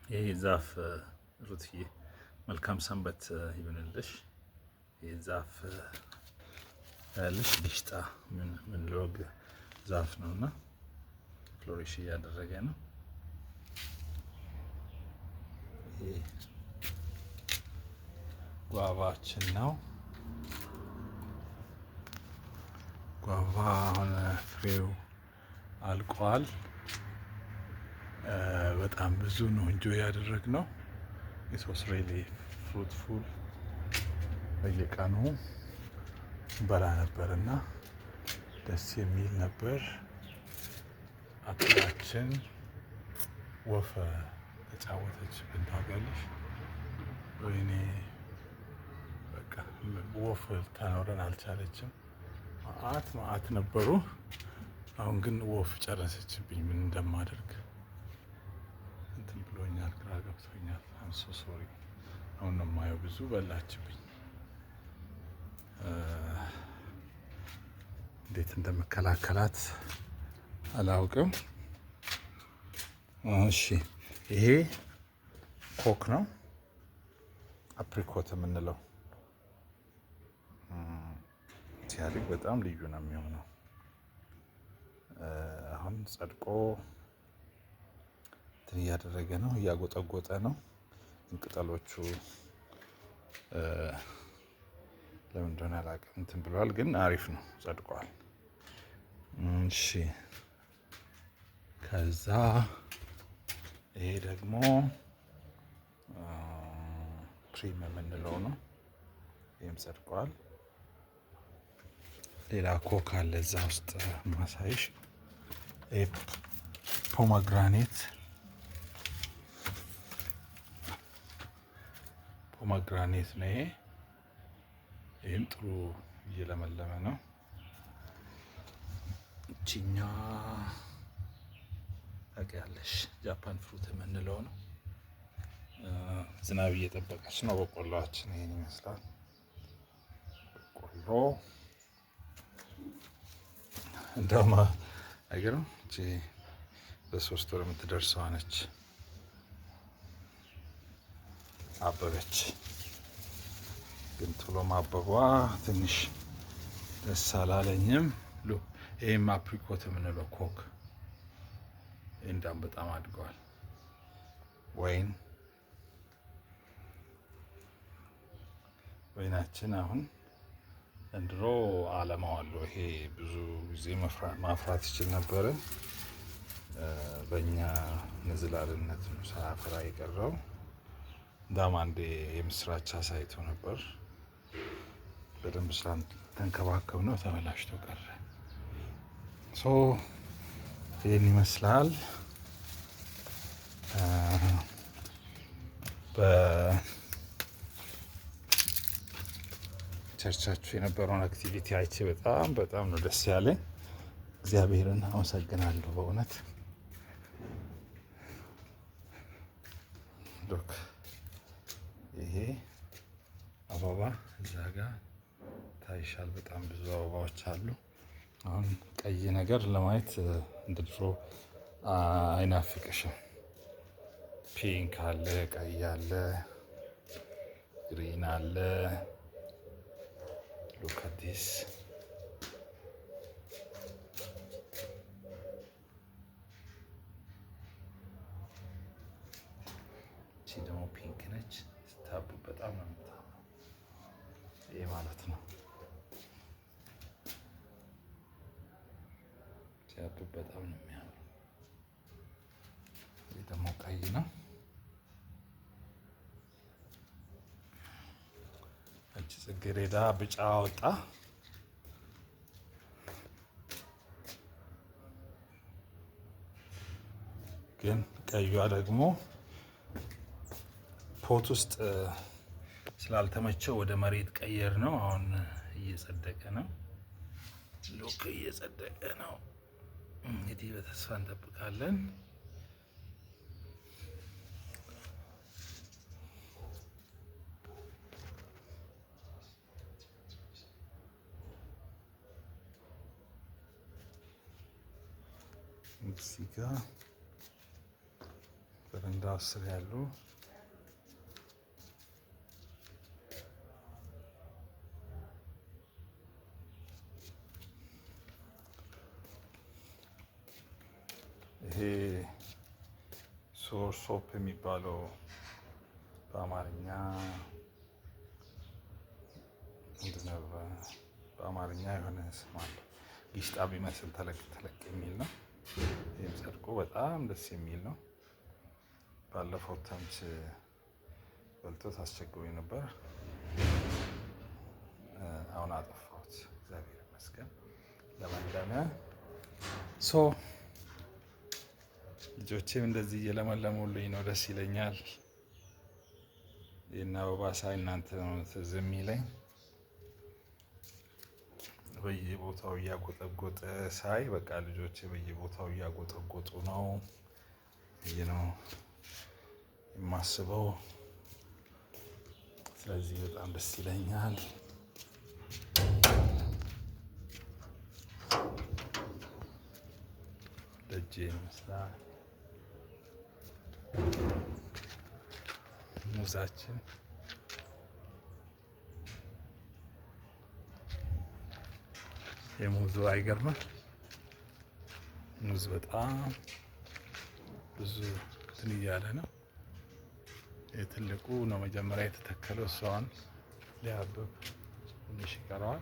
ይሄ ዛፍ ሩትዬ መልካም ሰንበት ይሁንልሽ። ይሄ ዛፍ ያለሽ ዲሽጣ ምን ሎግ ዛፍ ነውና ፍሎሪሽ እያደረገ ነው። ይሄ ጓቫችን ነው። ጓቫ አሁን ፍሬው አልቋል። በጣም ብዙ ነው እንጆይ ያደረግነው። ኢት ዋስ ሪሊ ፍሩትፉል። በየቀኑ በላ ነበር እና ደስ የሚል ነበር። አጥራችን ወፍ ተጫወተችብን ታውቃለሽ? ወይኔ በቃ ወፍ ልታኖረን አልቻለችም። መዓት ነበሩ። አሁን ግን ወፍ ጨረሰችብኝ። ምን እንደማደርግ እንትን ብሎኛል፣ ግራ ገብቶኛል። አም ሶ ሶሪ። አሁን ነው የማየው፣ ብዙ በላችብኝ። እንዴት እንደመከላከላት አላውቅም። እሺ ይሄ ኮክ ነው፣ አፕሪኮት የምንለው ሲያድግ በጣም ልዩ ነው የሚሆነው። አሁን ጸድቆ እንትን እያደረገ ነው፣ እያጎጠጎጠ ነው። ቅጠሎቹ ለምን እንደሆነ አላውቅም፣ እንትን ብለዋል፣ ግን አሪፍ ነው፣ ጸድቋል። እሺ ከዛ ይሄ ደግሞ ፕሪም የምንለው ነው። ይህም ጸድቋል። ሌላ ኮክ አለ እዛ ውስጥ ማሳይሽ። ፖማግራኔት ነው ይሄ። ይህም ጥሩ እየለመለመ ነው። እቺኛ ታውቂያለሽ፣ ጃፓን ፍሩት የምንለው ነው። ዝናብ እየጠበቀች ነው። በቆሎአችን ይሄን ይመስላል። በቆሎ እንደውም አይገርም፣ እቺ በ3 ወር የምትደርሰዋ ነች። አበበች፣ ግን ቶሎ ማበቧ ትንሽ ደስ አላለኝም። ይህም አፕሪኮት የምንለው ኮክ እንዳም በጣም አድገዋል። ወይናችን አሁን ዘንድሮ አለማዋለሁ። ይሄ ብዙ ጊዜ ማፍራት ይችል ነበረ። በእኛ ንዝላልነት ነው ሳያፈራ የቀረው። እንዳም አንዴ የምስራች አሳይቶ ነበር። በደንብ ስላልተንከባከብ ነው ተበላሽቶ ቀረ። ይህን ይመስላል። በቸርቻችሁ የነበረውን አክቲቪቲ አይቼ በጣም ነው ደስ ያለኝ። እግዚአብሔርን አመሰግናለሁ በእውነት። ዶክ ይሄ አበባ እዛ ጋር ታይሻል። በጣም ብዙ አበባዎች አሉ። አሁን ቀይ ነገር ለማየት እንደ ድሮ አይናፍቅሽም። ፒንክ አለ፣ ቀይ አለ፣ ግሪን አለ። ሉክ አት ዲስ። እቺ ደግሞ ፒንክ ነች። ስታቡ በጣም ነው የምታምረው። ይሄ ማለት ነው ሲያቡ በጣም ነው የሚያምረው። ይሄ ደግሞ ቀይ ነው። እቺ ጽጌረዳ ብጫ ወጣ። ግን ቀዩዋ ደግሞ ፖት ውስጥ ስላልተመቸው ወደ መሬት ቀየር ነው። አሁን እየጸደቀ ነው። ሉክ እየጸደቀ ነው። እንግዲህ በተስፋ እንጠብቃለን። እዚህ ጋ በረንዳው ስር ያሉ ይሄ ሶፕ የሚባለው በአማርኛ በአማርኛ የሆነ ስም አለው። ጊሽጣ ቢመስል ተለቅ ተለቅ የሚል ነው። ይህም ጸድቆ በጣም ደስ የሚል ነው። ባለፈው ተምች በልቶት አስቸግሮኝ ነበር። አሁን አጠፋሁት፣ እግዚአብሔር ይመስገን። ለመለመ ልጆቼም እንደዚህ እየለመለሙልኝ ነው፣ ደስ ይለኛል። ይህን አበባ ሳይ እናንተ ነው ትዝ የሚለኝ። በየቦታው እያጎጠጎጠ ሳይ በቃ ልጆቼ በየቦታው እያጎጠጎጡ ነው ብዬ ነው የማስበው። ስለዚህ በጣም ደስ ይለኛል። ደጄ ይመስላል ሙዛችን። የሙዙ አይገርምም? ሙዝ በጣም ብዙ እንትን እያለ ነው። የትልቁ ነው መጀመሪያ የተተከለው። እሷን ሊያብብ ትንሽ ይቀረዋል።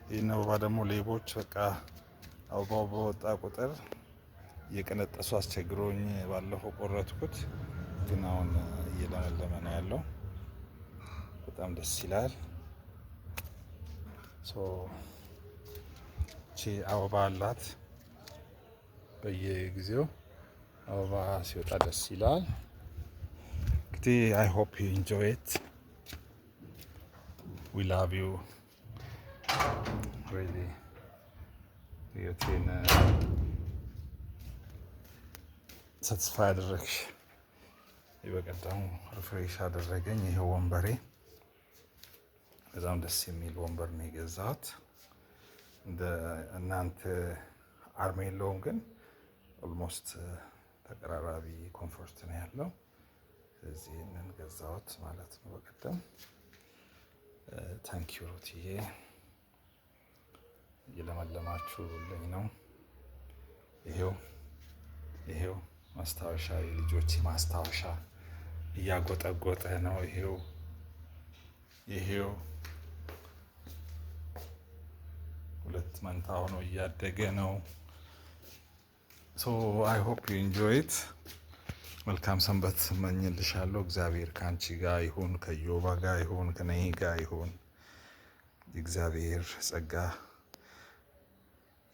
ይህን አበባ ደግሞ ሌቦች በቃ አበባው በወጣ ቁጥር እየቀነጠሱ አስቸግሮኝ ባለፈው ቆረጥኩት፣ ግን አሁን እየለመለመ ነው ያለው። በጣም ደስ ይላል። ቺ አበባ አላት። በየጊዜው አበባ ሲወጣ ደስ ይላል። እንግዲህ አይ ሆፕ ዩ ኢንጆይ ኢት ዊ ላቭ ዩ ሪሊ። ህይወቴን ሳትስፋይ አደረግሽ። በቀደሙ ሪፍሬሽ አደረገኝ። ይሄ ወንበሬ በጣም ደስ የሚል ወንበር ነው የገዛሁት። እንደ እናንተ አርማ የለውም፣ ግን ኦልሞስት ተቀራራቢ ኮንፎርት ነው ያለው። ስለዚህ ይህንን ገዛሁት ማለት ነው በቀደም። ታንኪዩ ሩትዬ፣ እየለመለማችሁልኝ ነው። ይሄው ማስታወሻ፣ የልጆች ማስታወሻ እያጎጠጎጠ ነው። ይሄው ሁለት መንታ ሆኖ እያደገ ነው። አይ ሆፕ ዩ ኢንጆይ ኢት። መልካም ሰንበት እመኝልሻለሁ። እግዚአብሔር ከአንቺ ጋር ይሁን፣ ከዮባ ጋር ይሁን፣ ከነሂ ጋር ይሁን። የእግዚአብሔር ጸጋ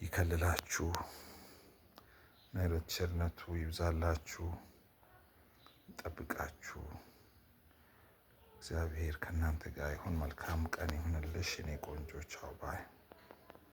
ይከልላችሁ፣ ምሕረት ቸርነቱ ይብዛላችሁ፣ ይጠብቃችሁ። እግዚአብሔር ከእናንተ ጋር ይሁን። መልካም ቀን ይሁንልሽ የኔ ቆንጆ። ቻው ባይ